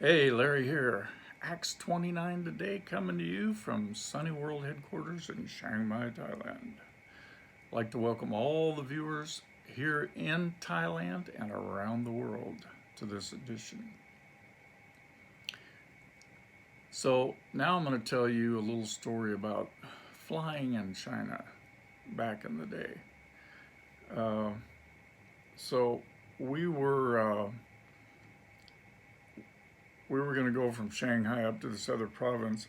Hey, Larry here. Acts 29 today, coming to you from Sunny World headquarters in Chiang Mai, Thailand. I'd like to welcome all the viewers here in Thailand and around the world to this edition. So, now I'm going to tell you a little story about flying in China back in the day. Uh, so, we were. We were going to go from Shanghai up to this other province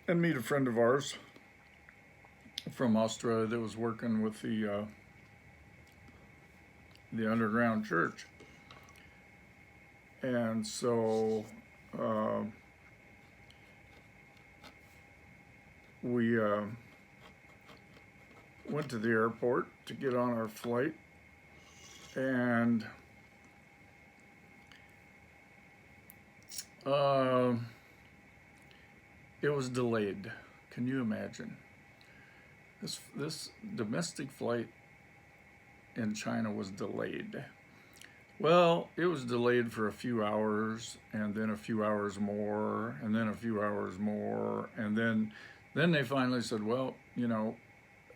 and meet a friend of ours from Australia that was working with the underground church. And so we went to the airport to get on our flight, and it was delayed. Can you imagine? This domestic flight in China was delayed. Well, it was delayed for a few hours, and then a few hours more, and then a few hours more, and then they finally said, well,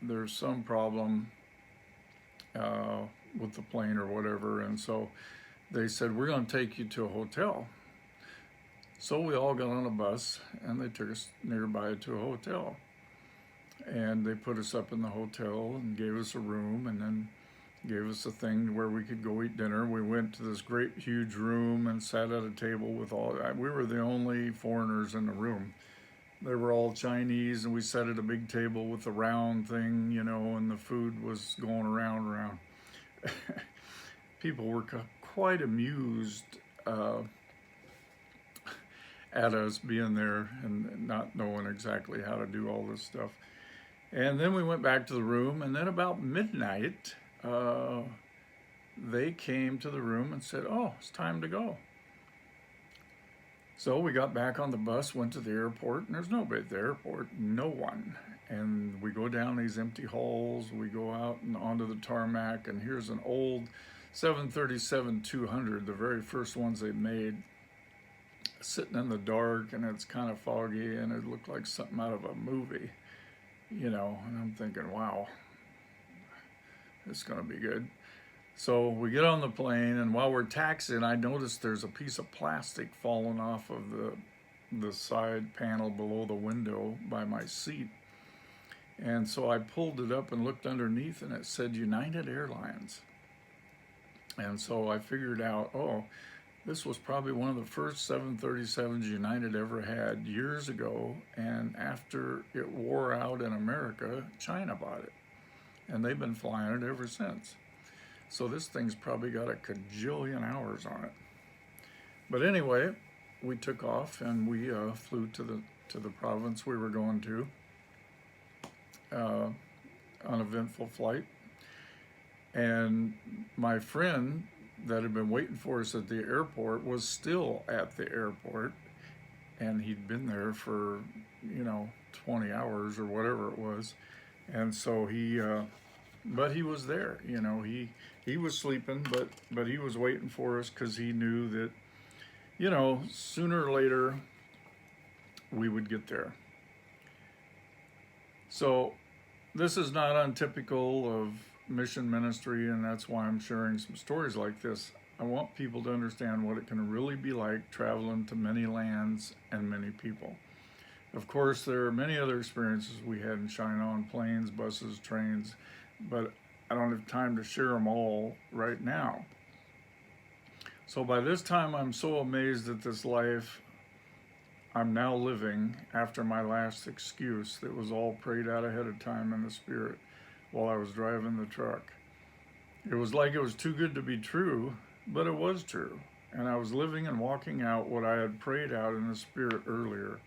there's some problem uh, with the plane or whatever, and so they said, we're going to take you to a hotel. So we all got on a bus, and they took us nearby to a hotel, and they put us up in the hotel and gave us a room, and then gave us a thing where we could go eat dinner. We went to this great huge room and sat at a table with we were the only foreigners in the room. They were all Chinese, and we sat at a big table with a round thing, and the food was going around. People were quite amused at us being there and not knowing exactly how to do all this stuff. And then we went back to the room, and then about midnight, they came to the room and said, oh, it's time to go. So we got back on the bus, went to the airport, and there's nobody at the airport, no one. And we go down these empty halls, we go out and onto the tarmac, and here's an old 737-200, the very first ones they made, sitting in the dark, and it's kind of foggy, and it looked like something out of a movie, and I'm thinking, wow, it's going to be good. So we get on the plane, and while we're taxiing, I noticed there's a piece of plastic falling off of the side panel below the window by my seat. And so I pulled it up and looked underneath, and it said United Airlines. And so I figured out, oh, this was probably one of the first 737s United ever had years ago, and after it wore out in America, China bought it. And they've been flying it ever since. So this thing's probably got a cajillion hours on it. But anyway, we took off, and we flew to the province we were going to. Uneventful flight. And my friend that had been waiting for us at the airport was still at the airport, and he'd been there for 20 hours or whatever it was. And so but he was there. He was sleeping, but he was waiting for us because he knew that sooner or later we would get there. So this is not untypical of mission ministry, and that's why I'm sharing some stories like this. I want people to understand what it can really be like traveling to many lands and many people. Of course, there are many other experiences we had in China on planes, buses, trains, but I don't have time to share them all right now. So by this time, I'm so amazed at this life I'm now living after my last excuse that was all prayed out ahead of time in the Spirit while I was driving the truck. It was like it was too good to be true, but it was true. And I was living and walking out what I had prayed out in the Spirit earlier.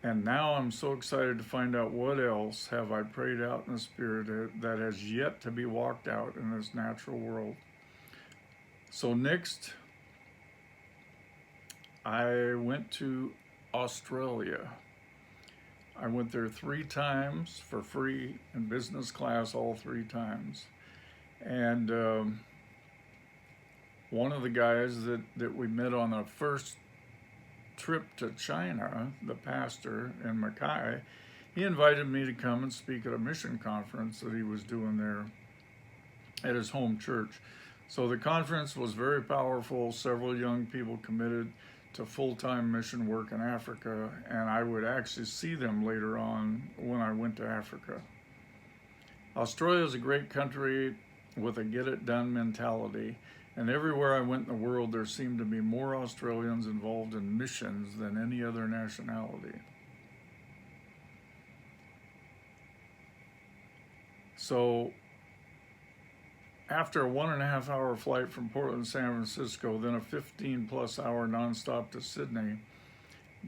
And now I'm so excited to find out what else have I prayed out in the Spirit that has yet to be walked out in this natural world. So next, I went to Australia. I went there 3 times for free in business class all 3 times. And one of the guys that we met on the first trip to China, the pastor in Mackay, he invited me to come and speak at a mission conference that he was doing there at his home church. So the conference was very powerful. Several young people committed to full-time mission work in Africa, and I would actually see them later on when I went to Africa. Australia is a great country with a get-it-done mentality, and everywhere I went in the world there seemed to be more Australians involved in missions than any other nationality. So after a 1.5 hour flight from Portland, San Francisco, then a 15+ hour nonstop to Sydney,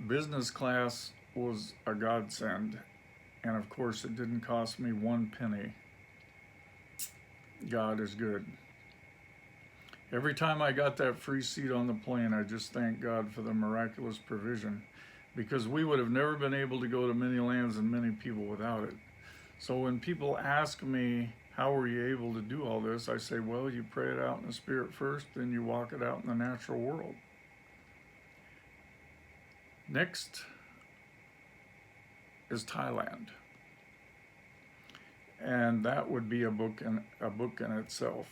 business class was a godsend. And of course, it didn't cost me 1 penny. God is good. Every time I got that free seat on the plane, I just thanked God for the miraculous provision, because we would have never been able to go to many lands and many people without it. So when people ask me, how were you able to do all this? I say, well, you pray it out in the Spirit first, then you walk it out in the natural world. Next is Thailand. And that would be a book in itself,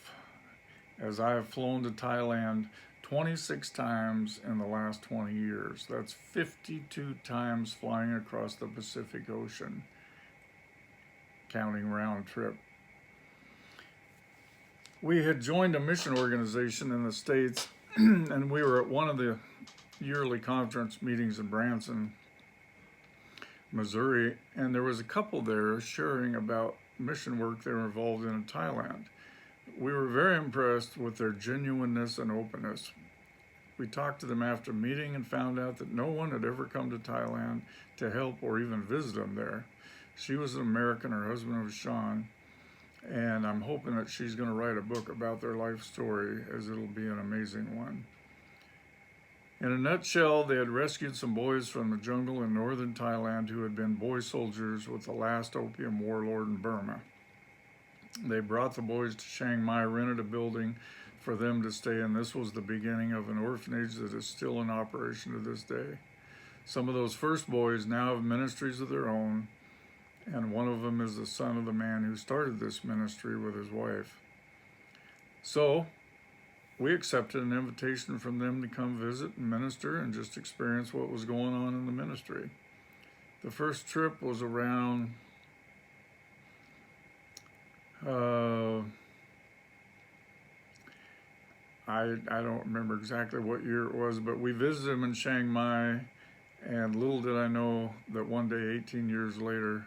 as I have flown to Thailand 26 times in the last 20 years. That's 52 times flying across the Pacific Ocean, counting round trip. We had joined a mission organization in the States, and we were at one of the yearly conference meetings in Branson, Missouri, and there was a couple there sharing about mission work they were involved in Thailand. We were very impressed with their genuineness and openness. We talked to them after the meeting and found out that no one had ever come to Thailand to help or even visit them there. She was an American, her husband was Sean, and I'm hoping that she's going to write a book about their life story, as it'll be an amazing one. In a nutshell, they had rescued some boys from the jungle in northern Thailand who had been boy soldiers with the last opium warlord in Burma. They brought the boys to Chiang Mai, rented a building for them to stay in. This was the beginning of an orphanage that is still in operation to this day. Some of those first boys now have ministries of their own, and one of them is the son of the man who started this ministry with his wife. So we accepted an invitation from them to come visit and minister and just experience what was going on in the ministry. The first trip was around I don't remember exactly what year it was, but we visited them in Chiang Mai, and little did I know that one day, 18 years later,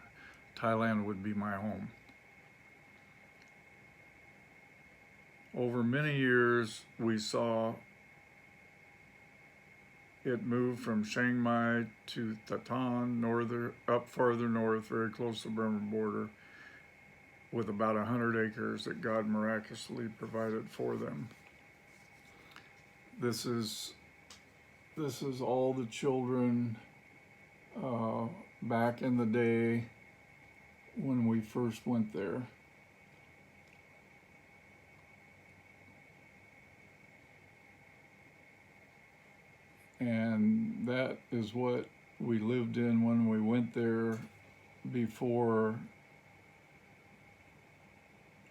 Thailand would be my home. Over many years, we saw it move from Chiang Mai to Thatan, up farther north, very close to the Burma border, with about 100 acres that God miraculously provided for them. This is all the children back in the day when we first went there. And that is what we lived in when we went there before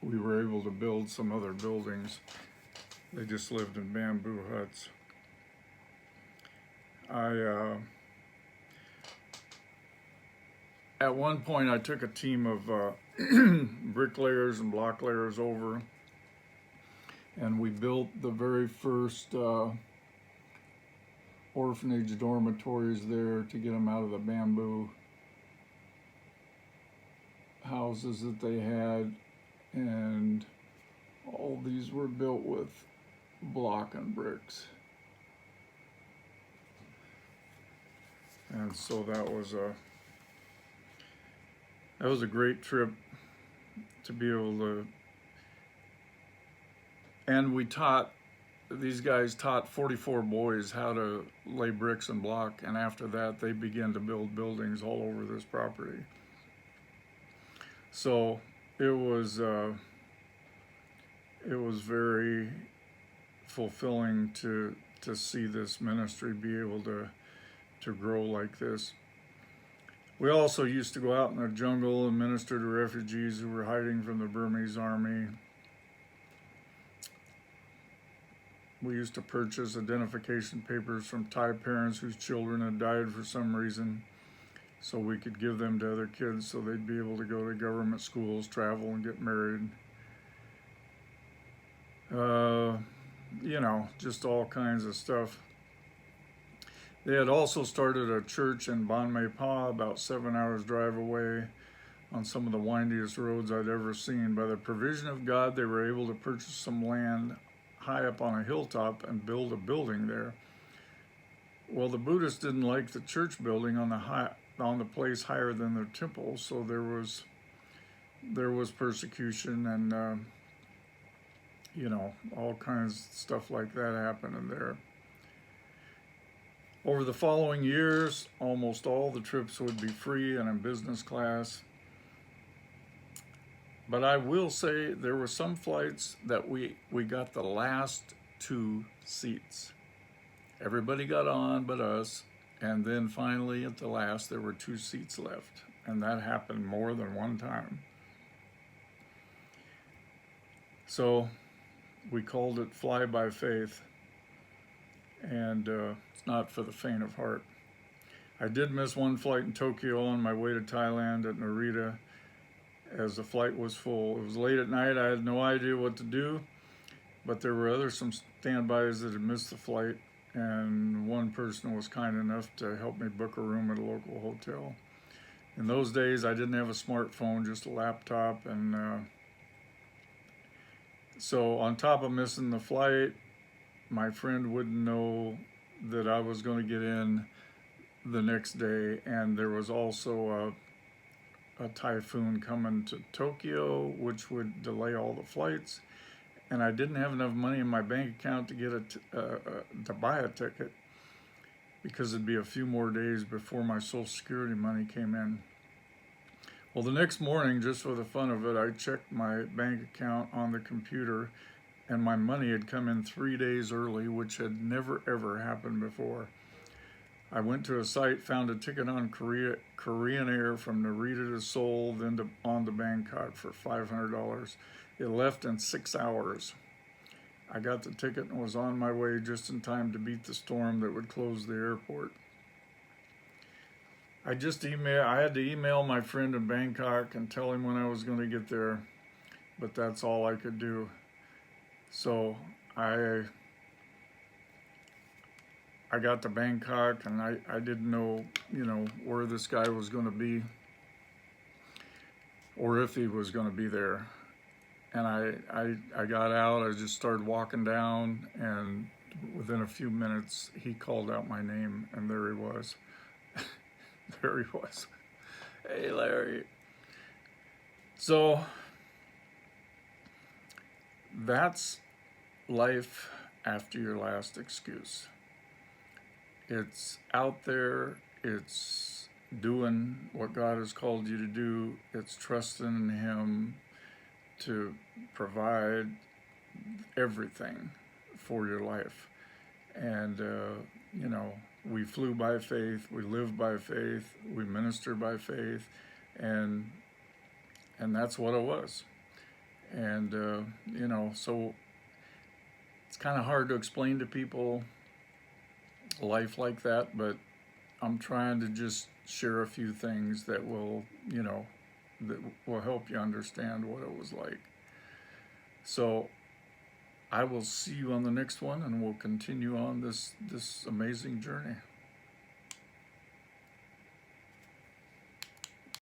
we were able to build some other buildings. They just lived in bamboo huts. At one point I took a team of bricklayers and block layers over, and we built the very first orphanage dormitories there to get them out of the bamboo houses that they had, and all these were built with block and bricks. And so that was a great trip to be able to, and these guys taught 44 boys how to lay bricks and block, and after that they began to build buildings all over this property. So it was very fulfilling to see this ministry be able to grow like this. We also used to go out in the jungle and minister to refugees who were hiding from the Burmese army. We used to purchase identification papers from Thai parents whose children had died for some reason, so we could give them to other kids so they'd be able to go to government schools, travel, and get married. You know, just all kinds of stuff. They had also started a church in Ban Mae Pa, about 7 hours drive away, on some of the windiest roads I'd ever seen. By the provision of God, they were able to purchase some land high up on a hilltop and build a building there. Well, the Buddhists didn't like the church building on the place higher than their temple, so there was persecution and you know, all kinds of stuff like that happened in there. Over the following years, almost all the trips would be free and in business class. But I will say there were some flights that we got the last 2 seats. Everybody got on but us, and then finally at the last there were 2 seats left, and that happened more than one time. So we called it Fly by Faith, and it's not for the faint of heart. I did miss one flight in Tokyo on my way to Thailand at Narita, as the flight was full. It was late at night. I had no idea what to do, but there were some standbys that had missed the flight, and one person was kind enough to help me book a room at a local hotel. In those days, I didn't have a smartphone, just a laptop, and so on top of missing the flight, my friend wouldn't know that I was going to get in the next day, and there was also a typhoon coming to Tokyo, which would delay all the flights, and I didn't have enough money in my bank account to get to buy a ticket, because it'd be a few more days before my Social Security money came in. Well, the next morning, just for the fun of it, I checked my bank account on the computer, and my money had come in 3 days early, which had never ever happened before. I went to a site, found a ticket on Korean Air from Narita to Seoul, then on to Bangkok for $500. It left in 6 hours. I got the ticket and was on my way just in time to beat the storm that would close the airport. I had to email my friend in Bangkok and tell him when I was going to get there, but that's all I could do. So I got to Bangkok, and I didn't know, you know, where this guy was going to be or if he was going to be there. And I got out, I just started walking down, and within a few minutes he called out my name, and there he was. There he was. Hey, Larry. So that's life after your last excuse. It's out there, it's doing what God has called you to do, it's trusting in Him to provide everything for your life. And, you know, we flew by faith, we live by faith, we minister by faith, and that's what it was. And, you know, so it's kind of hard to explain to people life like that, but I'm trying to just share a few things that will, you know, that will help you understand what it was like. So I will see you on the next one, and we'll continue on this amazing journey.